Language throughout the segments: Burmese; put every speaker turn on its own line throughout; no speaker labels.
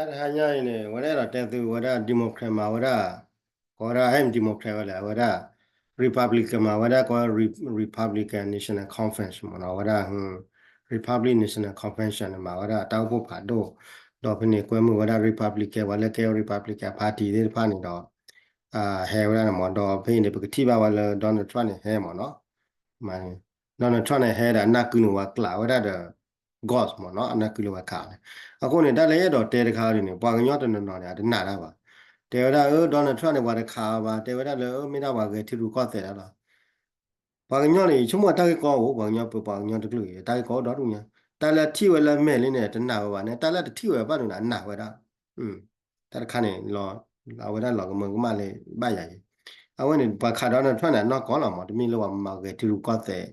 hanya ini wala tentu wala demokrat ma wala hem demokrat wala republican ma wala ko republican national conference ma wala republic national convention ma wala tao po pha do phne kwe mu wala republican wala ke republican party de pha ni do he wala mo do phe ni phe thi ba wala Donald Trump ni he mo no ma Donald Trump ni he da na ku no wa kla wala da gods mo no na ku lo wa kha အခုနေတာလည်းရတော့တဲတခါနေပွာကညောတနနော်နေတာနာတာပါတဲရဒေါ်နယ်ထရန့်နေပါတခါပါတဲရလည်းမိနာပါကထီလူကော့တဲ့လားပွာကညောနေချုံမတာကောပွာကညောပွာကညောတကလူတာကောတော့တူညာတာလက်ထီဝဲလည်းမဲ့လေးနဲ့တနာပါနဲ့တာလက်ထီဝဲပါလို့နာဝဲတာတာခါနေလောလာဝဲတာလောကမကမလေးပါရည်အဝဲနေပွာခါဒေါ်နယ်ထရန့်နော်ကောလာမတမီလောမှာကထီလူကော့တဲ့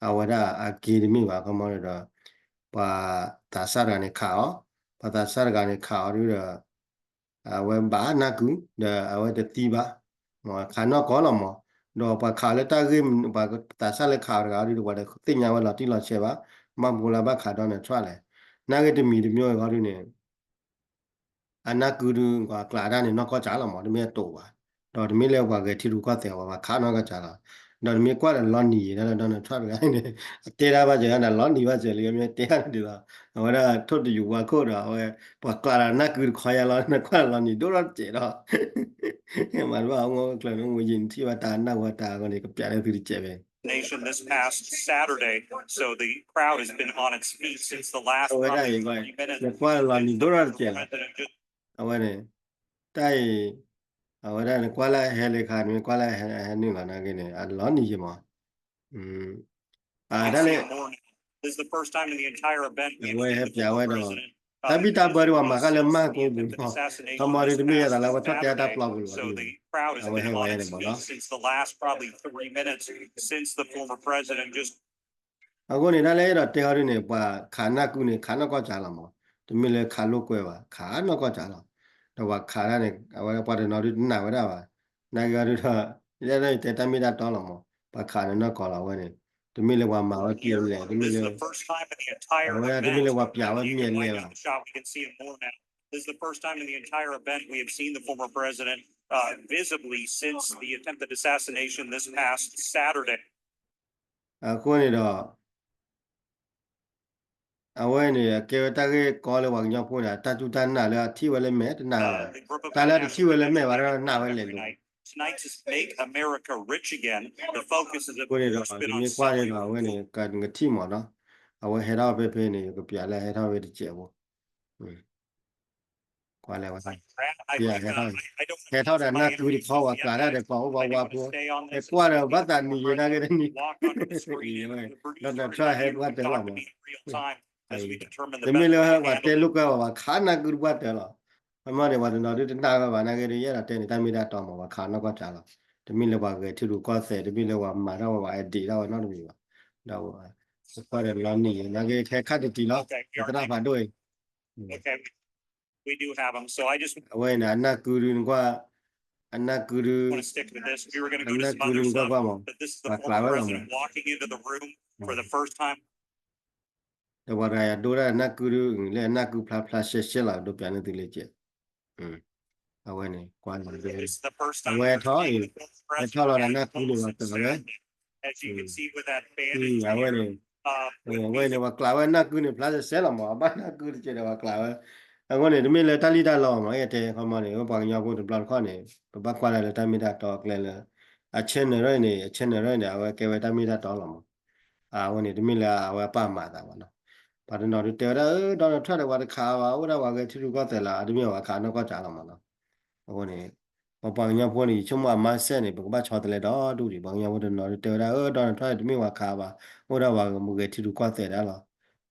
အဝဲတာအကီဒမီပါကမောရတော့ပါတာစားရနေခါဩ pada sargane khawri da awe ba na ku da awe de ti ba mo khano ko lo mo do pa kha le ta ge ba ta sa le kha ga ri do ba de tin nya wa la ti lo che ba ma bu la ba kha do ne twa le na ge de mi de myo ga ri ne ana ku du ga kla da ne no ko cha lo mo de me to ba do de me le wa ge ti ru ko te wa kha no ga cha la do de me kwa da lo ni da do ne twa ga ne te da ba je na lo ni ba je le me te ha de la ahora todo yo wa ko da pues clara na ku khaya la na kwa la ni do ra che da ma ba ngo kla no yin ti wa ta na wa ta ko ni ko pya le tu che be
Nation this past Saturday, so the crowd has been on its feet since the last probably 30 minutes.
Le kwa la ni do ra che la ahora tai ahora le kwa la he le kha ni kwa la he ni la na ke ni a lo ni je ma da le
This is the first time in the entire event
we have ya we do Tabita bari wa makale ma ko bu kamari de mi ya la wa ta ta pla bu
so the crowd has been on its feet since the last probably 3 minutes since the former president just
အခုနေလည်းရတော့တေဟရီနေပါခါနာကုနေခါနောကကြာလာမောတမီလေခါလို့ကွဲပါခါနောကကြာလာတော့ခါရနေအဝဲပါတယ်နော်ဒီနာဝရပါနိုင်ကြရတော့ရဲတဲ့တမီတာတောင်းလာမောပါခါနေတော့ကောလာဝဲနေတမီလေဝါမှာဝကြည့်ရလေတမီလေ
the first time in the entire event
တမီလေဝါပြဝဲမြင်လေပါ
we can see it more now. This is the first time in the entire event we have seen the former president visibly since the attempted assassination this past Saturday.
အခုနေတော့အဝဲနေကေတာကေကောလေဝါညောဖို့တာတတူတနာလေထီဝဲလေမဲတနာတာလာထီဝဲလေမဲပါတော့နာဝဲလေလို့
Tonight is Make America Rich Again. The focus is
ကိုနေတော့ဒီနေ့ကွာနေတော့ဝဲနေကငတိမော်နော်အဝဲဟဲတော့ပဲဖေးနေကပြလဲဟဲတော့ပဲတကျဘောကွာလဲဝါဆိုင်ပြဟဲတော့ဟဲတော့တဲ့နာကူဒီခေါ်ဝါကလာတဲ့ပေါ့ဘာဘာပိုကွာတော့ဘာတန်နီနာကတဲ့နီတော့ try head what the one the miller what they look over khana good what the law အမတွေဘာတော့ဒီနာကဘာနာကရရတဲ့နေတိုင်းမိတာတော့မှာခါနောက်ကကြလာတမီလဘာကထူလူကောဆယ်တမီလဘာမာတော့ဘာအဒီတော့နောက်တမီပါတော့ဆက်ရလောနီနာကခဲခတ်တီလောတနာဘာတို့
Okay, we do have them. So I just
အဝဲနာနာကူရင်းကအနာကူရ
want to stick with this. We were going to go to some other stuff, but this is the former president walking into the room for the first time.
တော့ဘာရဒိုရနာကူရလေနာကူဖလာဖလာရှက်ရှက်လာတော့ပြန်နေတယ်လေကျအဝဲနေကွာနေတယ်
It's the first time
အဝဲထောင်းထောင်းလာနာကူလို့တော့တယ်
as you can see with that band
အဝဲနေဝဲနေကလာဝဲနာကူနေဖလာဆဲလာမှာဘာနာကူကျတယ်ကလာဝဲအခုနေဒီမေလေတလီတာလောမှာရဲ့တဲ့ခမနေဘာညာဖို့ဘလောက်ခနေဘကွာလေတမီတာတော့ကလေအချင်းနေရနေအချင်းနေရနေအဝဲကဲဝဲတမီတာတော့လာမှာဝဲနေဒီမေလေအဝဲပါမှာတာပါနော်ဘာလို့တော့တဲတော့ထွက်တယ်ဘာတခါပါဦးတော့ဘာကထူထူကတယ်လားဒီမြောခါတော့ကကြာလာမှာနော်အခုနေဘာညာဖို့နေချုံမဆဲနေဘကဘာချောတယ်တော့ဒူဒီဘာညာဖို့တော့တဲတော့ထွက်ဒီမြေခါပါဦးတော့ဘာကမူကထူထူကတယ်လား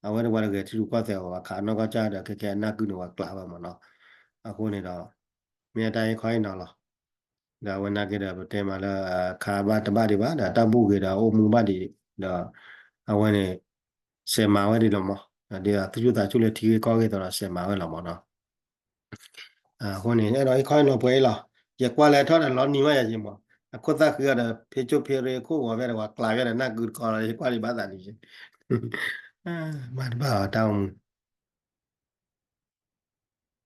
အဝဲတော့ဘာကထူထူကတယ်ဘာခါတော့ကကြာတယ်ခဲနာကူတော့ကလာပါမနော်အခုနေတော့မြေတိုင်းခိုင်းတော့လားဒါဝနာကြတယ်တဲမှာလားခါပါတပတ်ဒီပါဒါတပုကေတာအိုမူပတ်ဒီတော့အဝဲနေဆေမာဝဲဒီလောမဒီကသူတို့တာချုလေထီကောခဲ့တော့ဆေမာဝဲလောမနော်ဟိုနေအဲ့တော့ခိုင်းတော့ပွဲလားရကွာလဲထောက်တယ်လောနီမရချင်းပေါ့အခုသက်ခရတဲ့ဖေချိုဖေရေကိုဝါပဲတော့ကလာရတဲ့နတ်ကူကော်ရကွာဒီဘာသာနေချင်းမတ်ဘာတောင်း